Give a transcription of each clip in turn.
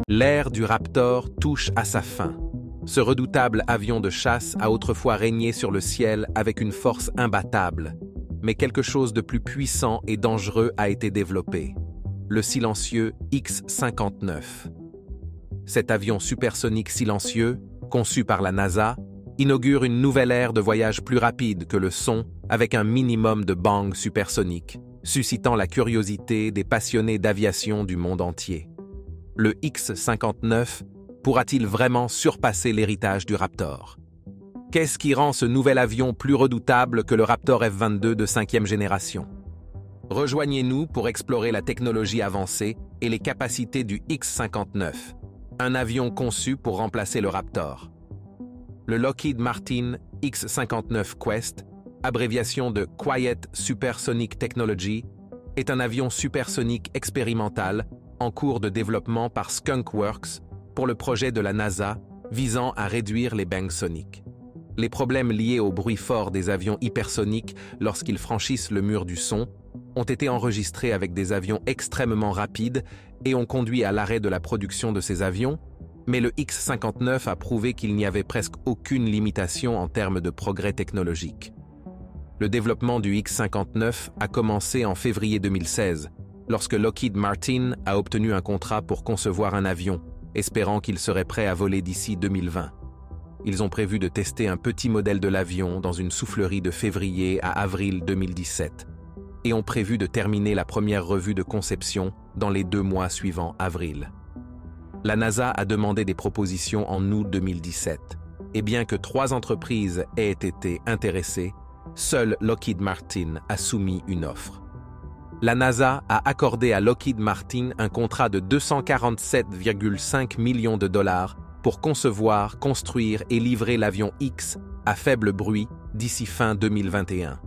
L'ère du Raptor touche à sa fin. Ce redoutable avion de chasse a autrefois régné sur le ciel avec une force imbattable, mais quelque chose de plus puissant et dangereux a été développé, le silencieux X-59. Cet avion supersonique silencieux, conçu par la NASA, inaugure une nouvelle ère de voyage plus rapide que le son avec un minimum de bang supersonique, suscitant la curiosité des passionnés d'aviation du monde entier. Le X-59 pourra-t-il vraiment surpasser l'héritage du Raptor? Qu'est-ce qui rend ce nouvel avion plus redoutable que le Raptor F-22 de 5e génération? Rejoignez-nous pour explorer la technologie avancée et les capacités du X-59, un avion conçu pour remplacer le Raptor. Le Lockheed Martin X-59 Quest, abréviation de Quiet Supersonic Technology, est un avion supersonique expérimental en cours de développement par Skunk Works pour le projet de la NASA visant à réduire les bangs soniques. Les problèmes liés au bruit fort des avions hypersoniques lorsqu'ils franchissent le mur du son ont été enregistrés avec des avions extrêmement rapides et ont conduit à l'arrêt de la production de ces avions, mais le X-59 a prouvé qu'il n'y avait presque aucune limitation en termes de progrès technologique. Le développement du X-59 a commencé en février 2016, lorsque Lockheed Martin a obtenu un contrat pour concevoir un avion, espérant qu'il serait prêt à voler d'ici 2020. Ils ont prévu de tester un petit modèle de l'avion dans une soufflerie de février à avril 2017 et ont prévu de terminer la première revue de conception dans les 2 mois suivant avril. La NASA a demandé des propositions en août 2017 et bien que 3 entreprises aient été intéressées, seul Lockheed Martin a soumis une offre. La NASA a accordé à Lockheed Martin un contrat de 247,5 millions de dollars pour concevoir, construire et livrer l'avion X à faible bruit d'ici fin 2021.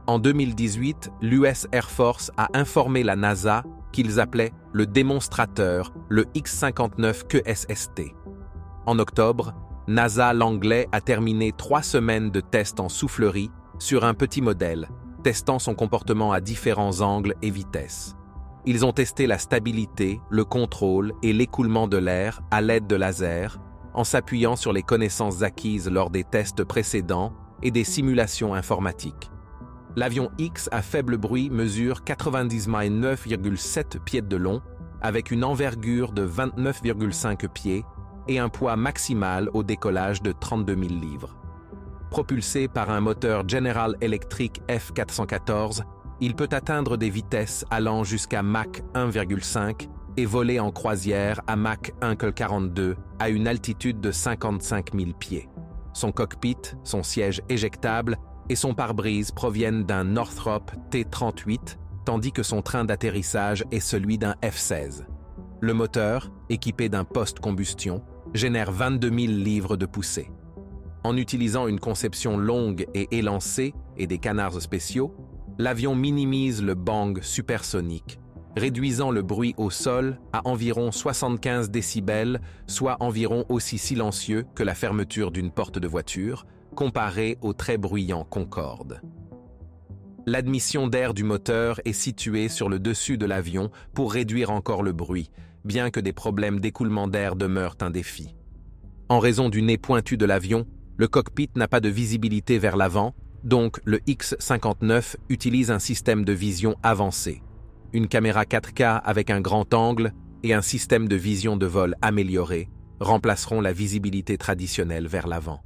En 2018, l'US Air Force a informé la NASA qu'ils appelaient le démonstrateur, le X-59 QSST. En octobre, NASA Langley a terminé 3 semaines de tests en soufflerie sur un petit modèle, testant son comportement à différents angles et vitesses. Ils ont testé la stabilité, le contrôle et l'écoulement de l'air à l'aide de lasers, en s'appuyant sur les connaissances acquises lors des tests précédents et des simulations informatiques. L'avion X à faible bruit mesure 99,7 pieds de long, avec une envergure de 29,5 pieds et un poids maximal au décollage de 32 000 livres. Propulsé par un moteur General Electric F414, il peut atteindre des vitesses allant jusqu'à Mach 1,5 et voler en croisière à Mach 1,42 à une altitude de 55 000 pieds. Son cockpit, son siège éjectable et son pare-brise proviennent d'un Northrop T-38, tandis que son train d'atterrissage est celui d'un F-16. Le moteur, équipé d'un post-combustion, génère 22 000 livres de poussée. En utilisant une conception longue et élancée et des canards spéciaux, l'avion minimise le bang supersonique, réduisant le bruit au sol à environ 75 décibels, soit environ aussi silencieux que la fermeture d'une porte de voiture, comparé au très bruyant Concorde. L'admission d'air du moteur est située sur le dessus de l'avion pour réduire encore le bruit, bien que des problèmes d'écoulement d'air demeurent un défi. En raison du nez pointu de l'avion, le cockpit n'a pas de visibilité vers l'avant, donc le X-59 utilise un système de vision avancé, une caméra 4K avec un grand angle et un système de vision de vol amélioré remplaceront la visibilité traditionnelle vers l'avant.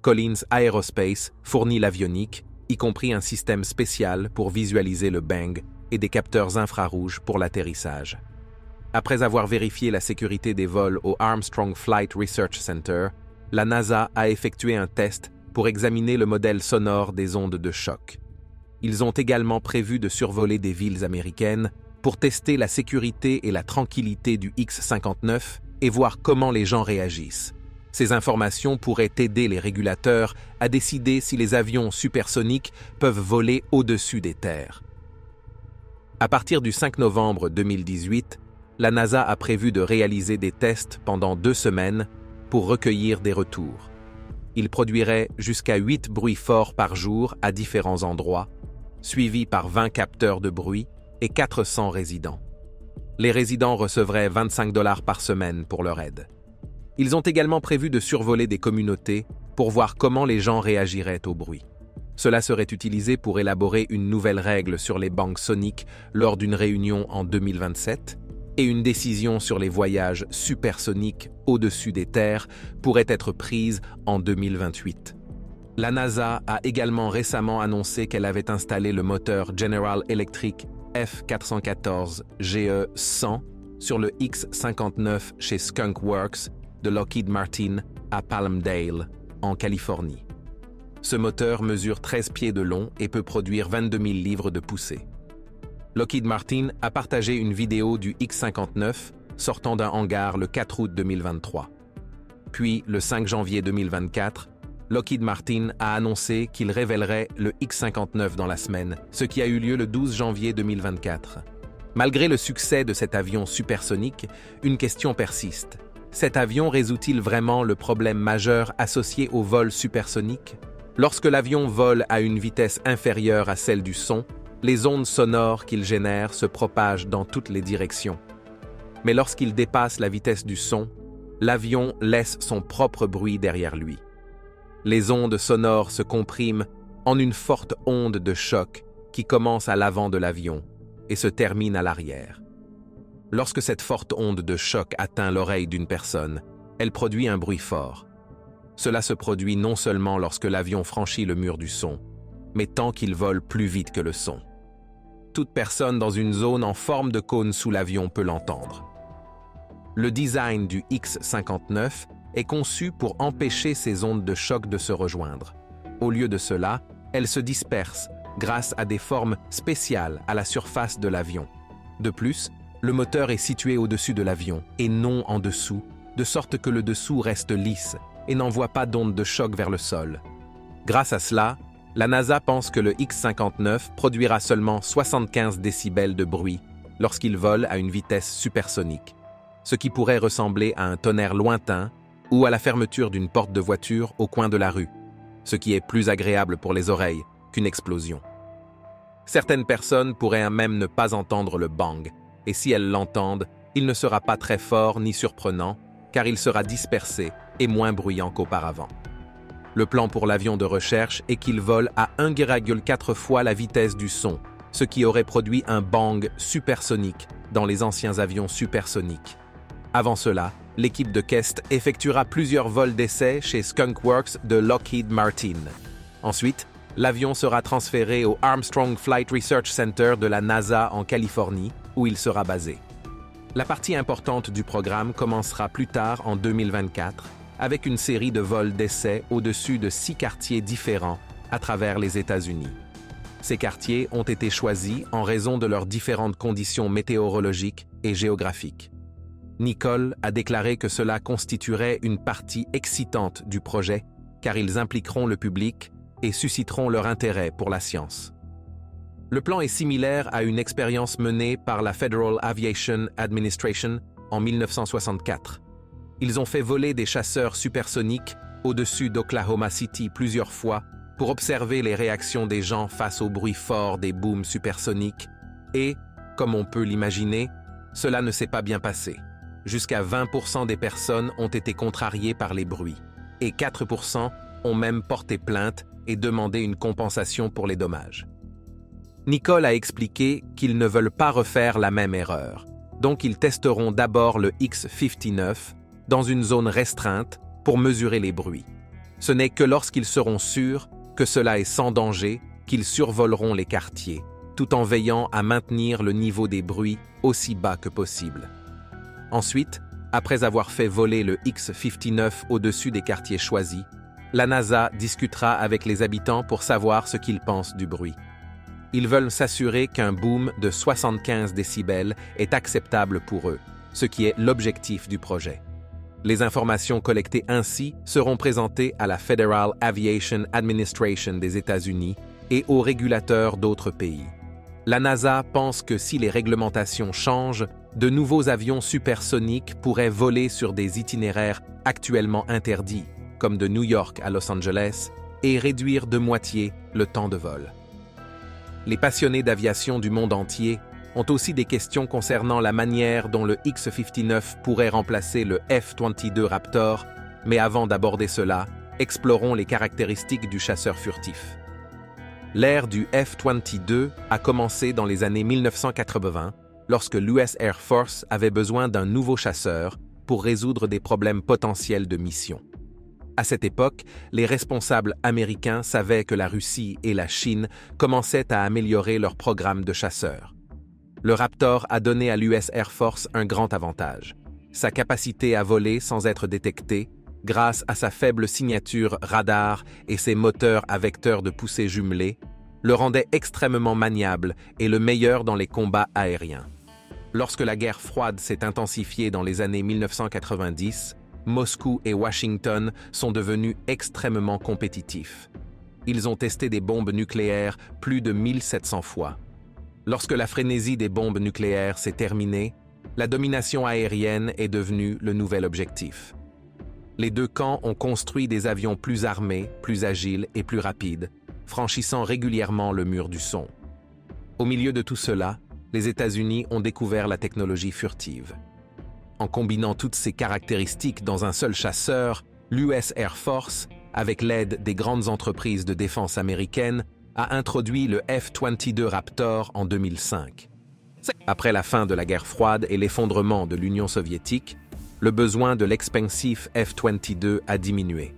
Collins Aerospace fournit l'avionique, y compris un système spécial pour visualiser le bang et des capteurs infrarouges pour l'atterrissage. Après avoir vérifié la sécurité des vols au Armstrong Flight Research Center, la NASA a effectué un test pour examiner le modèle sonore des ondes de choc. Ils ont également prévu de survoler des villes américaines pour tester la sécurité et la tranquillité du X-59 et voir comment les gens réagissent. Ces informations pourraient aider les régulateurs à décider si les avions supersoniques peuvent voler au-dessus des terres. À partir du 5 novembre 2018, la NASA a prévu de réaliser des tests pendant 2 semaines pour recueillir des retours. Il produirait jusqu'à 8 bruits forts par jour à différents endroits, suivis par 20 capteurs de bruit et 400 résidents. Les résidents recevraient 25 $ par semaine pour leur aide. Ils ont également prévu de survoler des communautés pour voir comment les gens réagiraient au bruit. Cela serait utilisé pour élaborer une nouvelle règle sur les bangs soniques lors d'une réunion en 2027 et une décision sur les voyages supersoniques au-dessus des terres pourrait être prise en 2028. La NASA a également récemment annoncé qu'elle avait installé le moteur General Electric F414 GE100 sur le X-59 chez Skunk Works de Lockheed Martin à Palmdale, en Californie. Ce moteur mesure 13 pieds de long et peut produire 22 000 livres de poussée. Lockheed Martin a partagé une vidéo du X-59 sortant d'un hangar le 4 août 2023. Puis, le 5 janvier 2024, Lockheed Martin a annoncé qu'il révélerait le X-59 dans la semaine, ce qui a eu lieu le 12 janvier 2024. Malgré le succès de cet avion supersonique, une question persiste. Cet avion résout-il vraiment le problème majeur associé au vol supersonique? Lorsque l'avion vole à une vitesse inférieure à celle du son, les ondes sonores qu'il génère se propagent dans toutes les directions. Mais lorsqu'il dépasse la vitesse du son, l'avion laisse son propre bruit derrière lui. Les ondes sonores se compriment en une forte onde de choc qui commence à l'avant de l'avion et se termine à l'arrière. Lorsque cette forte onde de choc atteint l'oreille d'une personne, elle produit un bruit fort. Cela se produit non seulement lorsque l'avion franchit le mur du son, mais tant qu'il vole plus vite que le son. Toute personne dans une zone en forme de cône sous l'avion peut l'entendre. Le design du X-59 est conçu pour empêcher ces ondes de choc de se rejoindre. Au lieu de cela, elles se dispersent grâce à des formes spéciales à la surface de l'avion. De plus, le moteur est situé au-dessus de l'avion et non en dessous, de sorte que le dessous reste lisse et n'envoie pas d'ondes de choc vers le sol. Grâce à cela, la NASA pense que le X-59 produira seulement 75 décibels de bruit lorsqu'il vole à une vitesse supersonique, ce qui pourrait ressembler à un tonnerre lointain ou à la fermeture d'une porte de voiture au coin de la rue, ce qui est plus agréable pour les oreilles qu'une explosion. Certaines personnes pourraient même ne pas entendre le bang, et si elles l'entendent, il ne sera pas très fort ni surprenant, car il sera dispersé et moins bruyant qu'auparavant. Le plan pour l'avion de recherche est qu'il vole à 1,4 fois la vitesse du son, ce qui aurait produit un bang supersonique dans les anciens avions supersoniques. Avant cela, l'équipe de Kest effectuera plusieurs vols d'essai chez Skunk Works de Lockheed Martin. Ensuite, l'avion sera transféré au Armstrong Flight Research Center de la NASA en Californie, où il sera basé. La partie importante du programme commencera plus tard en 2024, avec une série de vols d'essai au-dessus de 6 quartiers différents à travers les États-Unis. Ces quartiers ont été choisis en raison de leurs différentes conditions météorologiques et géographiques. Nicole a déclaré que cela constituerait une partie excitante du projet, car ils impliqueront le public et susciteront leur intérêt pour la science. Le plan est similaire à une expérience menée par la Federal Aviation Administration en 1964. Ils ont fait voler des chasseurs supersoniques au-dessus d'Oklahoma City plusieurs fois pour observer les réactions des gens face au bruit fort des booms supersoniques et, comme on peut l'imaginer, cela ne s'est pas bien passé. Jusqu'à 20% des personnes ont été contrariées par les bruits et 4% ont même porté plainte et demandé une compensation pour les dommages. Nicole a expliqué qu'ils ne veulent pas refaire la même erreur, donc ils testeront d'abord le X-59 dans une zone restreinte pour mesurer les bruits. Ce n'est que lorsqu'ils seront sûrs que cela est sans danger qu'ils survoleront les quartiers, tout en veillant à maintenir le niveau des bruits aussi bas que possible. Ensuite, après avoir fait voler le X-59 au-dessus des quartiers choisis, la NASA discutera avec les habitants pour savoir ce qu'ils pensent du bruit. Ils veulent s'assurer qu'un boom de 75 décibels est acceptable pour eux, ce qui est l'objectif du projet. Les informations collectées ainsi seront présentées à la Federal Aviation Administration des États-Unis et aux régulateurs d'autres pays. La NASA pense que si les réglementations changent, de nouveaux avions supersoniques pourraient voler sur des itinéraires actuellement interdits, comme de New York à Los Angeles, et réduire de moitié le temps de vol. Les passionnés d'aviation du monde entier ont aussi des questions concernant la manière dont le X-59 pourrait remplacer le F-22 Raptor, mais avant d'aborder cela, explorons les caractéristiques du chasseur furtif. L'ère du F-22 a commencé dans les années 1980, lorsque l'US Air Force avait besoin d'un nouveau chasseur pour résoudre des problèmes potentiels de mission. À cette époque, les responsables américains savaient que la Russie et la Chine commençaient à améliorer leur programme de chasseurs. Le Raptor a donné à l'US Air Force un grand avantage. Sa capacité à voler sans être détecté, grâce à sa faible signature radar et ses moteurs à vecteurs de poussée jumelés, le rendait extrêmement maniable et le meilleur dans les combats aériens. Lorsque la guerre froide s'est intensifiée dans les années 1990, Moscou et Washington sont devenus extrêmement compétitifs. Ils ont testé des bombes nucléaires plus de 1700 fois. Lorsque la frénésie des bombes nucléaires s'est terminée, la domination aérienne est devenue le nouvel objectif. Les deux camps ont construit des avions plus armés, plus agiles et plus rapides, franchissant régulièrement le mur du son. Au milieu de tout cela, les États-Unis ont découvert la technologie furtive. En combinant toutes ces caractéristiques dans un seul chasseur, l'US Air Force, avec l'aide des grandes entreprises de défense américaines, a introduit le F-22 Raptor en 2005. Après la fin de la guerre froide et l'effondrement de l'Union soviétique, le besoin de l'expensif F-22 a diminué.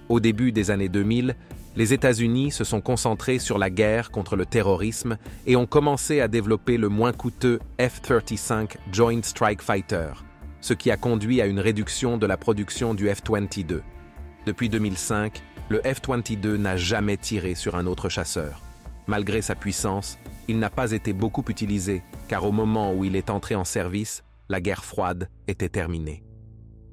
Au début des années 2000, les États-Unis se sont concentrés sur la guerre contre le terrorisme et ont commencé à développer le moins coûteux F-35 Joint Strike Fighter, ce qui a conduit à une réduction de la production du F-22. Depuis 2005, le F-22 n'a jamais tiré sur un autre chasseur. Malgré sa puissance, il n'a pas été beaucoup utilisé, car au moment où il est entré en service, la guerre froide était terminée.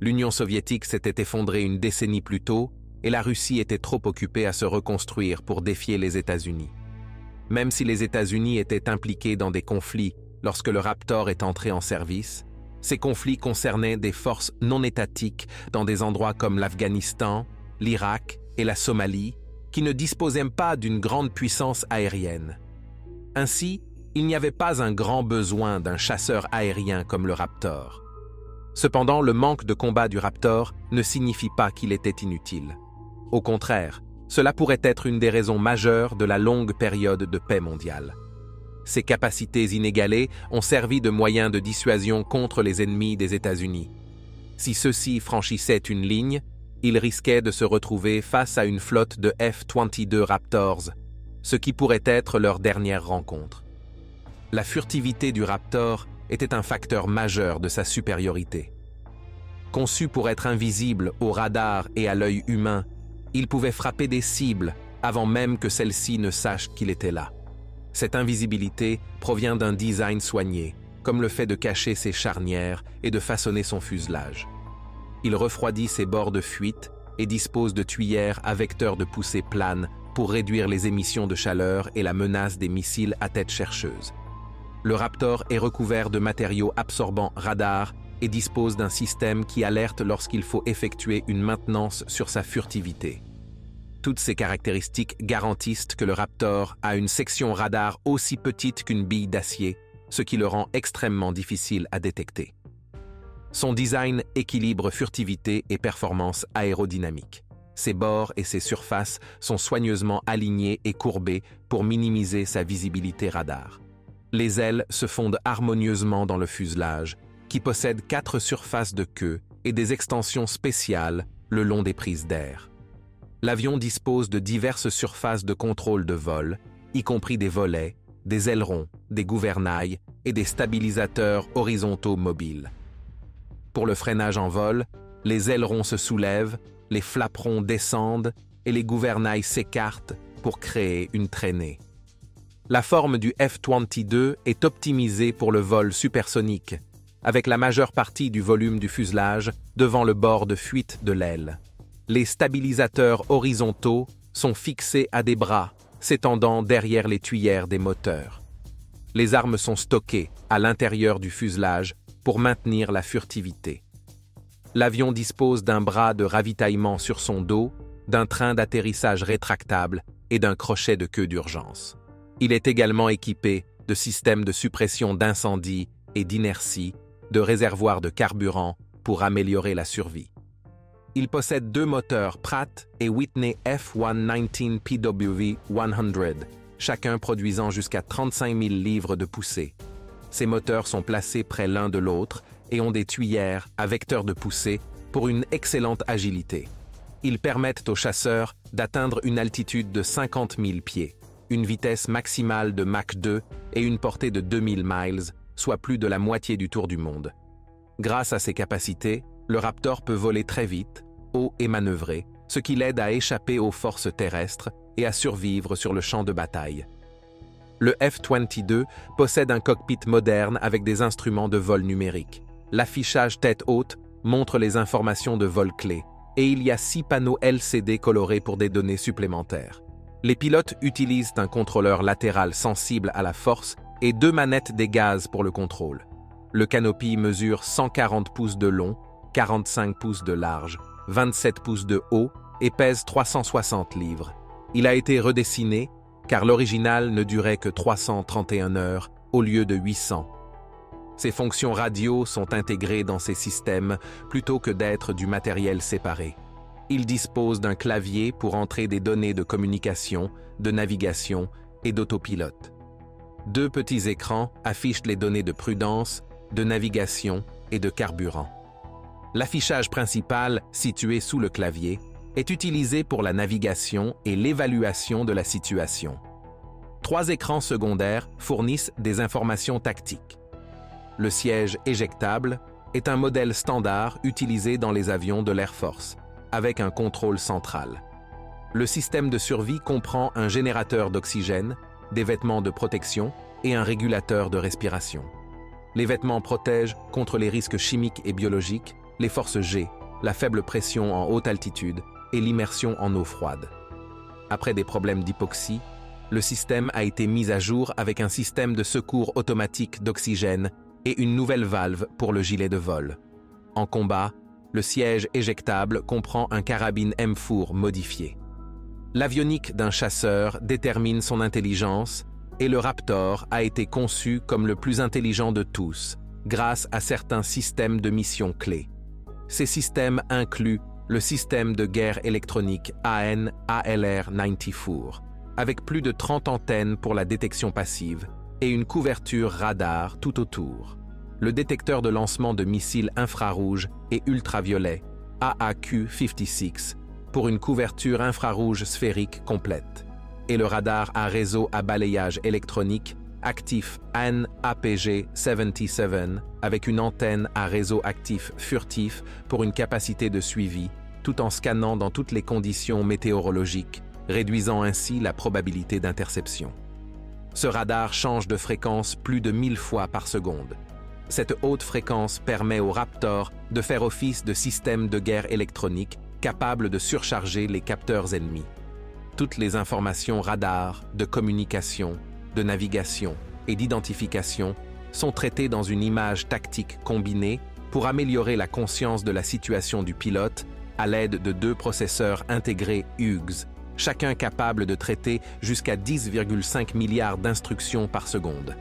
L'Union soviétique s'était effondrée une décennie plus tôt, et la Russie était trop occupée à se reconstruire pour défier les États-Unis. Même si les États-Unis étaient impliqués dans des conflits lorsque le Raptor est entré en service, ces conflits concernaient des forces non étatiques dans des endroits comme l'Afghanistan, l'Irak et la Somalie, qui ne disposaient pas d'une grande puissance aérienne. Ainsi, il n'y avait pas un grand besoin d'un chasseur aérien comme le Raptor. Cependant, le manque de combat du Raptor ne signifie pas qu'il était inutile. Au contraire, cela pourrait être une des raisons majeures de la longue période de paix mondiale. Ses capacités inégalées ont servi de moyen de dissuasion contre les ennemis des États-Unis. Si ceux-ci franchissaient une ligne, ils risquaient de se retrouver face à une flotte de F-22 Raptors, ce qui pourrait être leur dernière rencontre. La furtivité du Raptor était un facteur majeur de sa supériorité. Conçu pour être invisible au radar et à l'œil humain, il pouvait frapper des cibles avant même que celles-ci ne sachent qu'il était là. Cette invisibilité provient d'un design soigné, comme le fait de cacher ses charnières et de façonner son fuselage. Il refroidit ses bords de fuite et dispose de tuyères à vecteurs de poussée plane pour réduire les émissions de chaleur et la menace des missiles à tête chercheuse. Le Raptor est recouvert de matériaux absorbants radar et dispose d'un système qui alerte lorsqu'il faut effectuer une maintenance sur sa furtivité. Toutes ces caractéristiques garantissent que le Raptor a une section radar aussi petite qu'une bille d'acier, ce qui le rend extrêmement difficile à détecter. Son design équilibre furtivité et performance aérodynamique. Ses bords et ses surfaces sont soigneusement alignés et courbés pour minimiser sa visibilité radar. Les ailes se fondent harmonieusement dans le fuselage, qui possède 4 surfaces de queue et des extensions spéciales le long des prises d'air. L'avion dispose de diverses surfaces de contrôle de vol, y compris des volets, des ailerons, des gouvernails et des stabilisateurs horizontaux mobiles. Pour le freinage en vol, les ailerons se soulèvent, les flaperons descendent et les gouvernails s'écartent pour créer une traînée. La forme du F-22 est optimisée pour le vol supersonique, avec la majeure partie du volume du fuselage devant le bord de fuite de l'aile. Les stabilisateurs horizontaux sont fixés à des bras s'étendant derrière les tuyères des moteurs. Les armes sont stockées à l'intérieur du fuselage pour maintenir la furtivité. L'avion dispose d'un bras de ravitaillement sur son dos, d'un train d'atterrissage rétractable et d'un crochet de queue d'urgence. Il est également équipé de systèmes de suppression d'incendie et d'inertie, de réservoirs de carburant pour améliorer la survie. Il possède 2 moteurs Pratt et Whitney F119 PW100, chacun produisant jusqu'à 35 000 livres de poussée. Ces moteurs sont placés près l'un de l'autre et ont des tuyères à vecteur de poussée pour une excellente agilité. Ils permettent aux chasseurs d'atteindre une altitude de 50 000 pieds, une vitesse maximale de Mach 2 et une portée de 2000 miles, soit plus de la moitié du tour du monde. Grâce à ses capacités, le Raptor peut voler très vite, haut et manœuvrer, ce qui l'aide à échapper aux forces terrestres et à survivre sur le champ de bataille. Le F-22 possède un cockpit moderne avec des instruments de vol numérique. L'affichage tête haute montre les informations de vol clés, et il y a 6 panneaux LCD colorés pour des données supplémentaires. Les pilotes utilisent un contrôleur latéral sensible à la force et 2 manettes des gaz pour le contrôle. Le canopy mesure 140 pouces de long, 45 pouces de large, 27 pouces de haut et pèse 360 livres. Il a été redessiné car l'original ne durait que 331 heures au lieu de 800. Ses fonctions radio sont intégrées dans ces systèmes plutôt que d'être du matériel séparé. Il dispose d'un clavier pour entrer des données de communication, de navigation et d'autopilote. 2 petits écrans affichent les données de prudence, de navigation et de carburant. L'affichage principal, situé sous le clavier, est utilisé pour la navigation et l'évaluation de la situation. 3 écrans secondaires fournissent des informations tactiques. Le siège éjectable est un modèle standard utilisé dans les avions de l'Air Force, avec un contrôle central. Le système de survie comprend un générateur d'oxygène, des vêtements de protection et un régulateur de respiration. Les vêtements protègent contre les risques chimiques et biologiques, les forces G, la faible pression en haute altitude et l'immersion en eau froide. Après des problèmes d'hypoxie, le système a été mis à jour avec un système de secours automatique d'oxygène et une nouvelle valve pour le gilet de vol. En combat, le siège éjectable comprend un carabine M4 modifié. L'avionique d'un chasseur détermine son intelligence et le Raptor a été conçu comme le plus intelligent de tous, grâce à certains systèmes de mission clés. Ces systèmes incluent le système de guerre électronique AN/ALR-94, avec plus de 30 antennes pour la détection passive et une couverture radar tout autour. Le détecteur de lancement de missiles infrarouges et ultraviolets AAQ-56 pour une couverture infrarouge sphérique complète, et le radar à réseau à balayage électronique actif AN/APG-77 avec une antenne à réseau actif furtif pour une capacité de suivi, tout en scannant dans toutes les conditions météorologiques, réduisant ainsi la probabilité d'interception. Ce radar change de fréquence plus de 1000 fois par seconde. Cette haute fréquence permet au Raptor de faire office de système de guerre électronique capable de surcharger les capteurs ennemis. Toutes les informations radar, de communication, de navigation et d'identification sont traitées dans une image tactique combinée pour améliorer la conscience de la situation du pilote à l'aide de 2 processeurs intégrés Hughes, chacun capable de traiter jusqu'à 10,5 milliards d'instructions par seconde.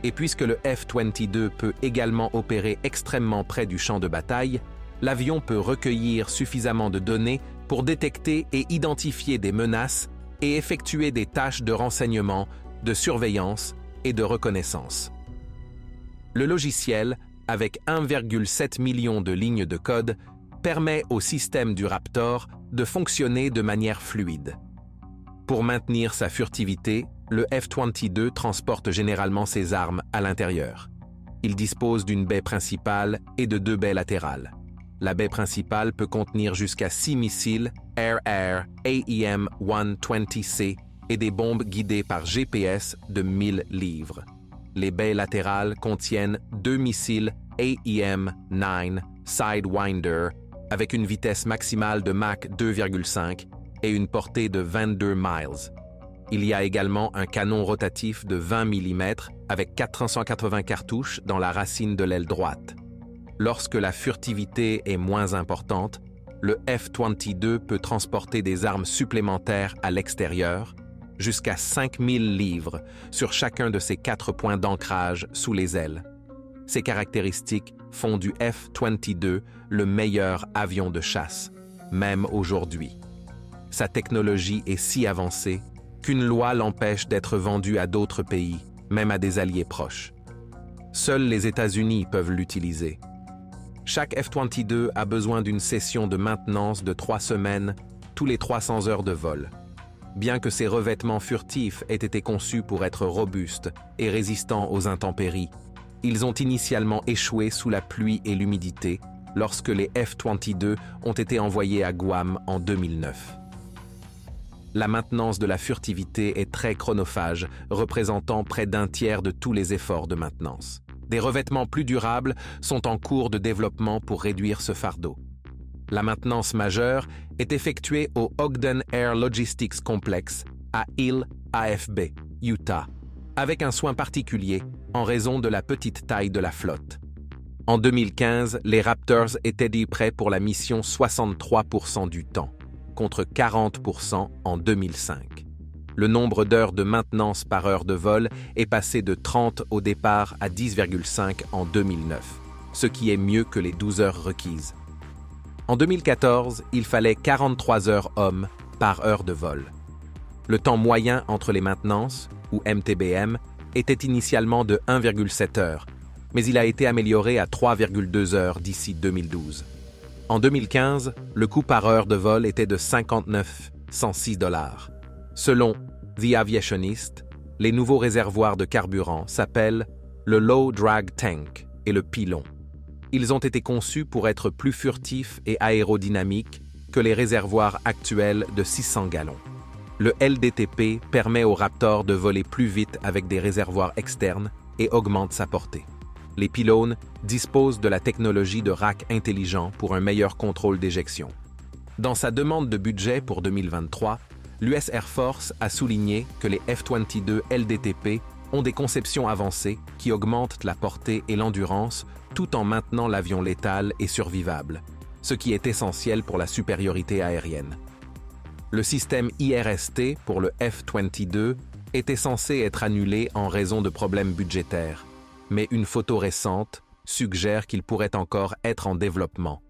Et puisque le F-22 peut également opérer extrêmement près du champ de bataille, l'avion peut recueillir suffisamment de données pour détecter et identifier des menaces et effectuer des tâches de renseignement, de surveillance et de reconnaissance. Le logiciel, avec 1,7 million de lignes de code, permet au système du Raptor de fonctionner de manière fluide. Pour maintenir sa furtivité, le F-22 transporte généralement ses armes à l'intérieur. Il dispose d'une baie principale et de 2 baies latérales. La baie principale peut contenir jusqu'à 6 missiles Air-Air AEM-120C et des bombes guidées par GPS de 1000 livres. Les baies latérales contiennent 2 missiles AEM-9 Sidewinder avec une vitesse maximale de Mach 2,5 et une portée de 22 miles. Il y a également un canon rotatif de 20 mm avec 480 cartouches dans la racine de l'aile droite. Lorsque la furtivité est moins importante, le F-22 peut transporter des armes supplémentaires à l'extérieur, jusqu'à 5000 livres sur chacun de ses 4 points d'ancrage sous les ailes. Ces caractéristiques font du F-22 le meilleur avion de chasse, même aujourd'hui. Sa technologie est si avancée qu'une loi l'empêche d'être vendu à d'autres pays, même à des alliés proches. Seuls les États-Unis peuvent l'utiliser. Chaque F-22 a besoin d'une session de maintenance de 3 semaines tous les 300 heures de vol. Bien que ces revêtements furtifs aient été conçus pour être robustes et résistants aux intempéries, ils ont initialement échoué sous la pluie et l'humidité lorsque les F-22 ont été envoyés à Guam en 2009. La maintenance de la furtivité est très chronophage, représentant près d'un tiers de tous les efforts de maintenance. Des revêtements plus durables sont en cours de développement pour réduire ce fardeau. La maintenance majeure est effectuée au Ogden Air Logistics Complex à Hill, AFB, Utah, avec un soin particulier en raison de la petite taille de la flotte. En 2015, les Raptors étaient dits prêts pour la mission 63% du temps, contre 40% en 2005. Le nombre d'heures de maintenance par heure de vol est passé de 30 au départ à 10,5 en 2009, ce qui est mieux que les 12 heures requises. En 2014, il fallait 43 heures hommes par heure de vol. Le temps moyen entre les maintenances, ou MTBM, était initialement de 1,7 heures, mais il a été amélioré à 3,2 heures d'ici 2012. En 2015, le coût par heure de vol était de 59,106 $. Selon The Aviationist, les nouveaux réservoirs de carburant s'appellent le Low Drag Tank et le pylon. Ils ont été conçus pour être plus furtifs et aérodynamiques que les réservoirs actuels de 600 gallons. Le LDTP permet au Raptor de voler plus vite avec des réservoirs externes et augmente sa portée. Les pylônes disposent de la technologie de rack intelligent pour un meilleur contrôle d'éjection. Dans sa demande de budget pour 2023, l'US Air Force a souligné que les F-22 LDTP ont des conceptions avancées qui augmentent la portée et l'endurance tout en maintenant l'avion létal et survivable, ce qui est essentiel pour la supériorité aérienne. Le système IRST pour le F-22 était censé être annulé en raison de problèmes budgétaires, mais une photo récente suggère qu'il pourrait encore être en développement.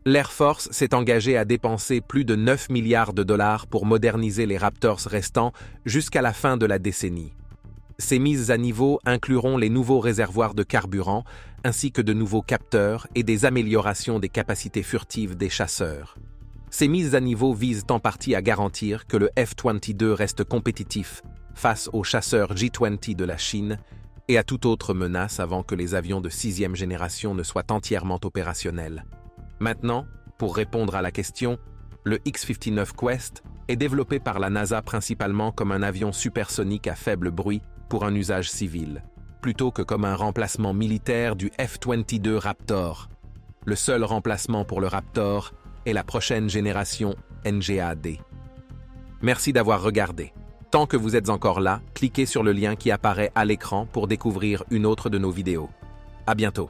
L'Air Force s'est engagé à dépenser plus de 9 milliards de dollars pour moderniser les Raptors restants jusqu'à la fin de la décennie. Ces mises à niveau incluront les nouveaux réservoirs de carburant, ainsi que de nouveaux capteurs et des améliorations des capacités furtives des chasseurs. Ces mises à niveau visent en partie à garantir que le F-22 reste compétitif face aux chasseurs J-20 de la Chine et à toute autre menace avant que les avions de 6e génération ne soient entièrement opérationnels. Maintenant, pour répondre à la question, le X-59 Quest est développé par la NASA principalement comme un avion supersonique à faible bruit pour un usage civil, plutôt que comme un remplacement militaire du F-22 Raptor. Le seul remplacement pour le Raptor est la prochaine génération NGAD. Merci d'avoir regardé. Tant que vous êtes encore là, cliquez sur le lien qui apparaît à l'écran pour découvrir une autre de nos vidéos. À bientôt.